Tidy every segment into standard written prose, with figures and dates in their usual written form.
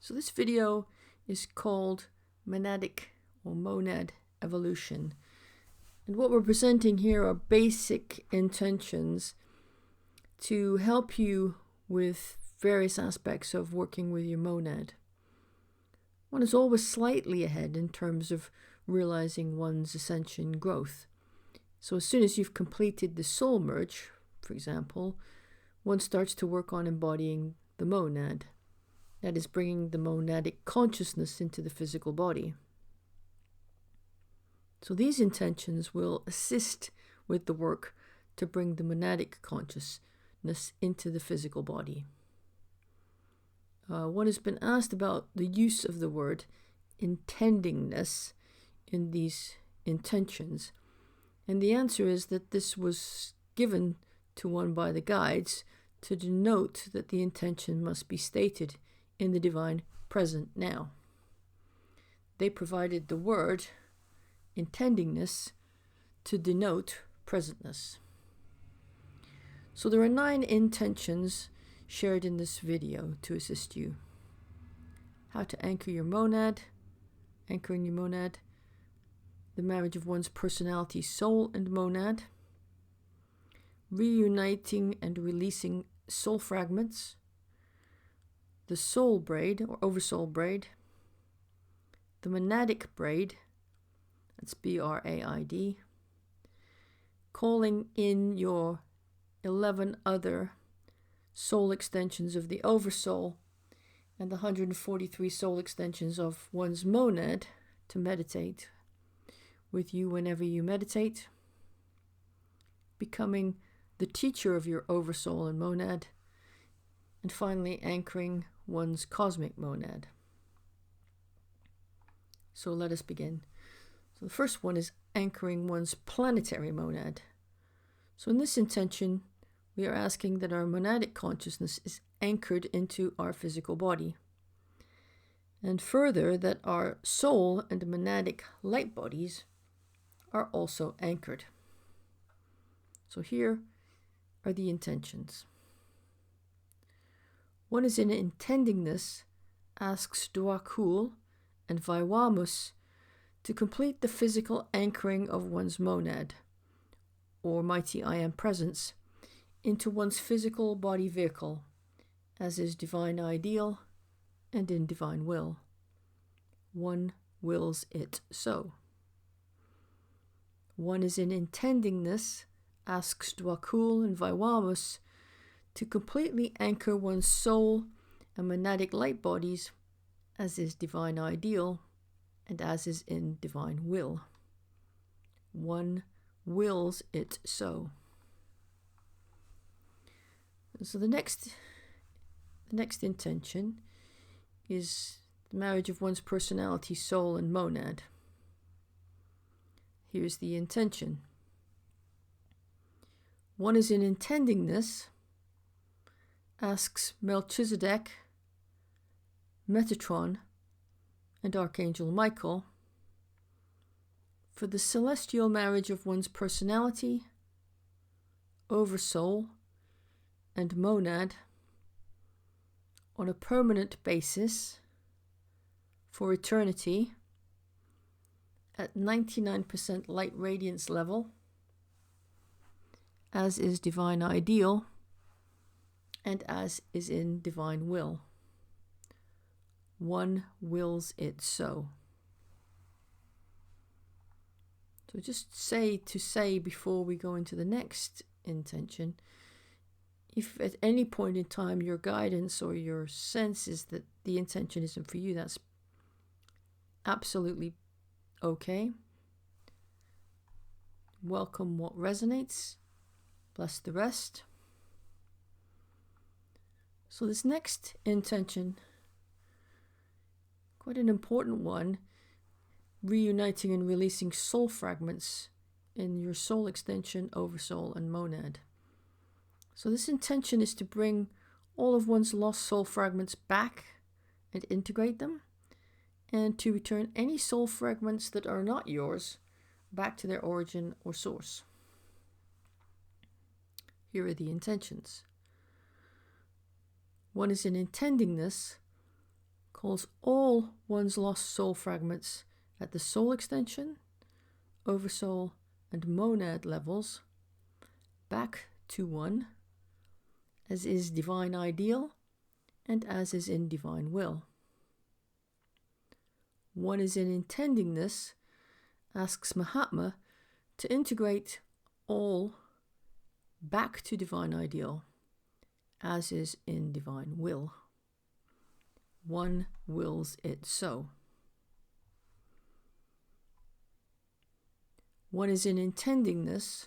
So this video is called Monadic or Monad Evolution. And what we're presenting here are basic intentions to help you with various aspects of working with your monad. One is always slightly ahead in terms of realizing one's ascension growth. So as soon as you've completed the soul merge, for example, one starts to work on embodying the monad. That is bringing the monadic consciousness into the physical body. So these intentions will assist with the work to bring the monadic consciousness into the physical body. One has been asked about the use of the word intendingness in these intentions. And the answer is that this was given to one by the guides to denote that the intention must be stated in the divine present now. They provided the word intendingness to denote presentness. So there are 9 intentions shared in this video to assist you. How to anchor your monad, anchoring your monad, the marriage of one's personality, soul, and monad, reuniting and releasing soul fragments, the soul braid or oversoul braid, the monadic braid, that's BRAID, calling in your 11 other soul extensions of the oversoul and the 143 soul extensions of one's monad to meditate with you whenever you meditate, becoming the teacher of your oversoul and monad, and finally anchoring one's cosmic monad. So let us begin. So the first one is anchoring one's planetary monad. So in this intention, we are asking that our monadic consciousness is anchored into our physical body. And further, that our soul and monadic light bodies are also anchored. So here are the intentions. One is in Intendingness, asks Dwakul and Vaiwamus to complete the physical anchoring of one's monad, or mighty I Am presence, into one's physical body vehicle, as is divine ideal and in divine will. One wills it so. One is in Intendingness, asks Dwakul and Vaiwamus to completely anchor one's soul and monadic light bodies, as is divine ideal and as is in divine will. One wills it so. So the next intention is the marriage of one's personality, soul, and monad. Here's the intention. One is in Intendingness, asks Melchizedek, Metatron, and Archangel Michael for the celestial marriage of one's personality, oversoul, and monad on a permanent basis for eternity at 99% light radiance level, as is divine ideal and as is in divine will. One wills it so. So just say before we go into the next intention, if at any point in time your guidance or your sense is that the intention isn't for you, that's absolutely okay. Welcome what resonates. Bless the rest. So this next intention, quite an important one, reuniting and releasing soul fragments in your soul extension, oversoul, and monad. So this intention is to bring all of one's lost soul fragments back and integrate them, and to return any soul fragments that are not yours back to their origin or source. Here are the intentions. One is in Intendingness, calls all one's lost soul fragments at the soul extension, oversoul, and monad levels back to one, as is divine ideal and as is in divine will. One is in intendingness, asks Mahatma to integrate all back to divine ideal, as is in divine will. One wills it so. One is in intendingness,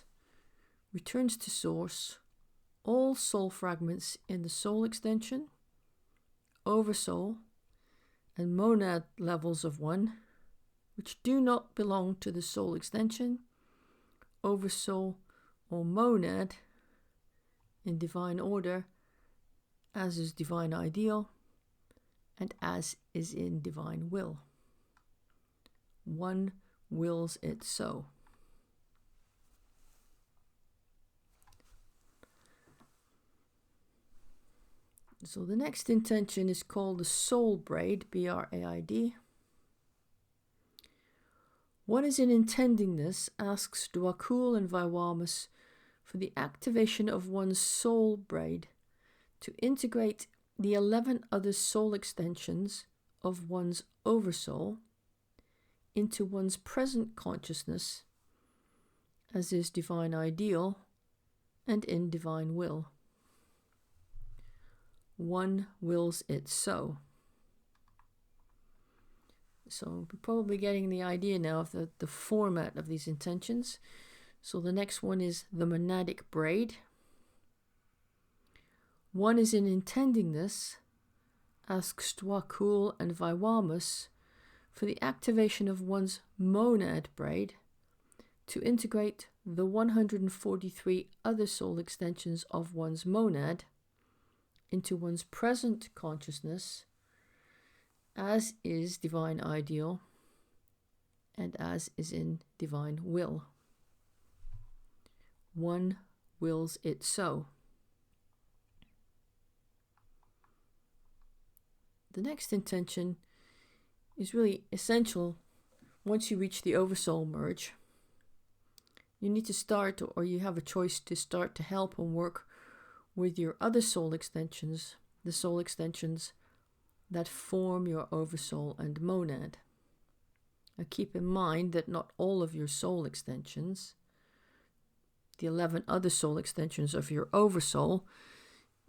returns to source all soul fragments in the soul extension, oversoul, and monad levels of one, which do not belong to the soul extension, oversoul, or monad in divine order, as is divine ideal, and as is in divine will. One wills it so. So the next intention is called the soul braid, B-R-A-I-D. One is in intendingness, asks Dwakul and Vaiwamas for the activation of one's soul braid to integrate the 11 other soul extensions of one's oversoul into one's present consciousness, as is divine ideal and in divine will. One wills it so. So we're probably getting the idea now of the format of these intentions. So the next one is the Monadic braid. One is in intendingness, asks Dwakul and Vaiwamas for the activation of one's monad braid to integrate the 143 other soul extensions of one's monad into one's present consciousness, as is divine ideal and as is in divine will. One wills it so. The next intention is really essential once you reach the oversoul merge. You need to start, or you have a choice to start to help and work with your other soul extensions, the soul extensions that form your oversoul and monad. Now keep in mind that not all of your soul extensions, the 11 other soul extensions of your oversoul,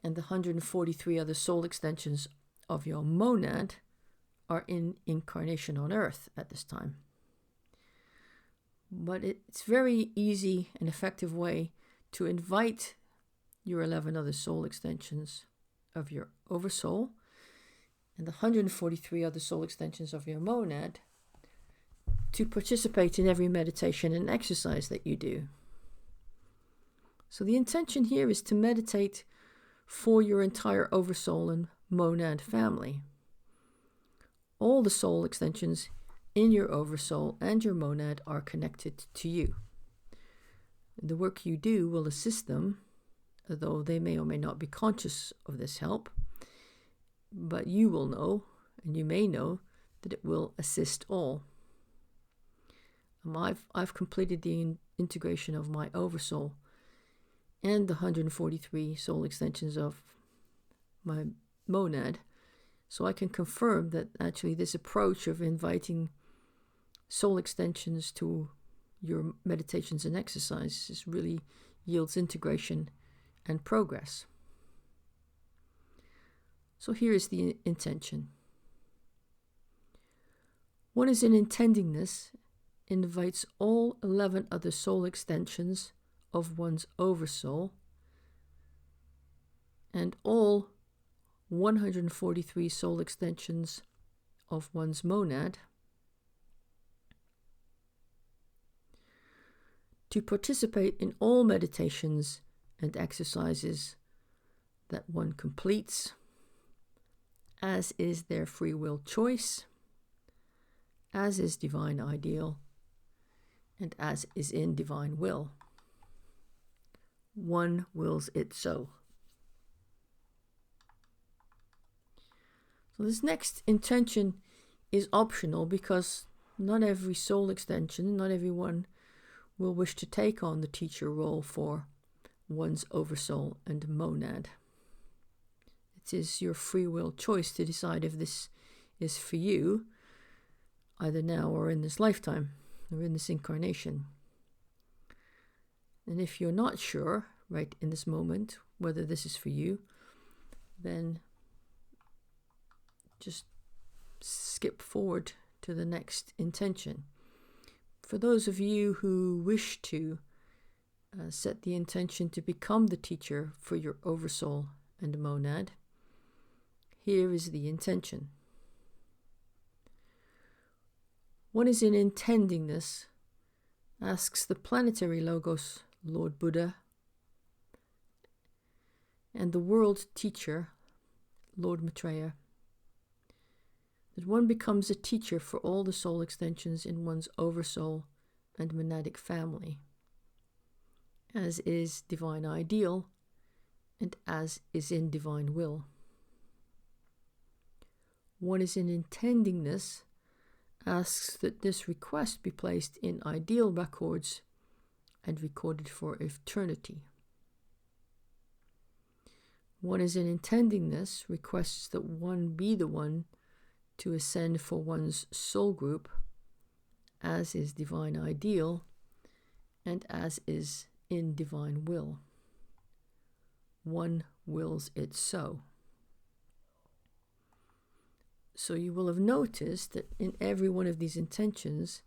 and the 143 other soul extensions of your monad are in incarnation on earth at this time. But it's very easy and effective way to invite your 11 other soul extensions of your oversoul and the 143 other soul extensions of your monad to participate in every meditation and exercise that you do. So the intention here is to meditate for your entire oversoul and monad family. All the soul extensions in your oversoul and your monad are connected to you. The work you do will assist them, though they may or may not be conscious of this help, but you will know, and you may know, that it will assist all. I've completed the integration of my oversoul and the 143 soul extensions of my monad, so I can confirm that actually this approach of inviting soul extensions to your meditations and exercises really yields integration and progress. So here is the intention. One is in intendingness, invites all 11 other soul extensions of one's oversoul and all 143 soul extensions of one's monad to participate in all meditations and exercises that one completes, as is their free will choice, as is divine ideal, and as is in divine will. One wills it so. So this next intention is optional because not every soul extension, not everyone will wish to take on the teacher role for one's oversoul and monad. It is your free will choice to decide if this is for you, either now or in this lifetime, or in this incarnation. And if you're not sure, right in this moment, whether this is for you, then just skip forward to the next intention. For those of you who wish to set the intention to become the teacher for your oversoul and monad, here is the intention. What is in intendingness asks the planetary logos, Lord Buddha, and the world teacher, Lord Maitreya, that one becomes a teacher for all the soul extensions in one's oversoul and monadic family, as is divine ideal and as is in divine will. One is in intendingness asks that this request be placed in ideal records and recorded for eternity. One is in intendingness requests that one be the one to ascend for one's soul group, as is divine ideal and as is in divine will. One wills it so. So you will have noticed that in every one of these intentions,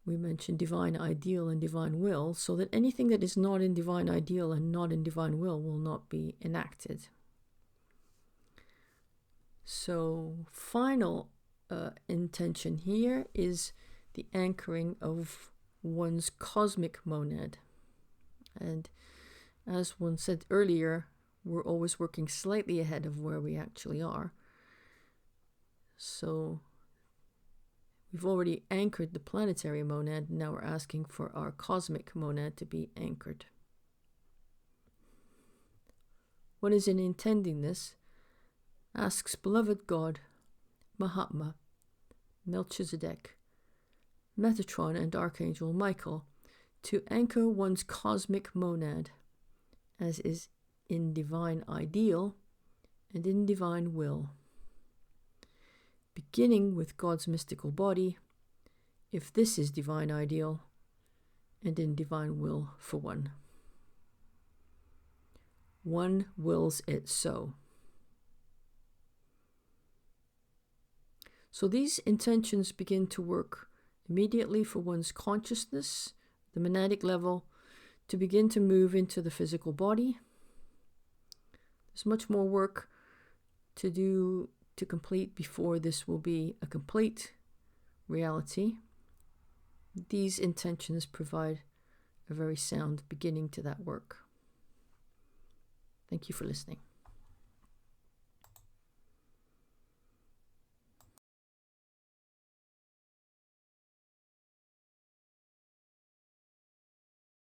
we mentioned divine ideal and divine will, so that anything that is not in divine ideal and not in divine will not be enacted. So final intention here is the anchoring of one's cosmic monad. And as one said earlier, we're always working slightly ahead of where we actually are. So we've already anchored the planetary monad, now we're asking for our cosmic monad to be anchored. What is in intendingness asks beloved God, Mahatma, Melchizedek, Metatron and Archangel Michael to anchor one's cosmic monad, as is in divine ideal and in divine will, beginning with God's mystical body, if this is divine ideal and in divine will for one. One wills it so. So these intentions begin to work immediately for one's consciousness, the monadic level, to begin to move into the physical body. There's much more work to do to complete before this will be a complete reality. These intentions provide a very sound beginning to that work. Thank you for listening.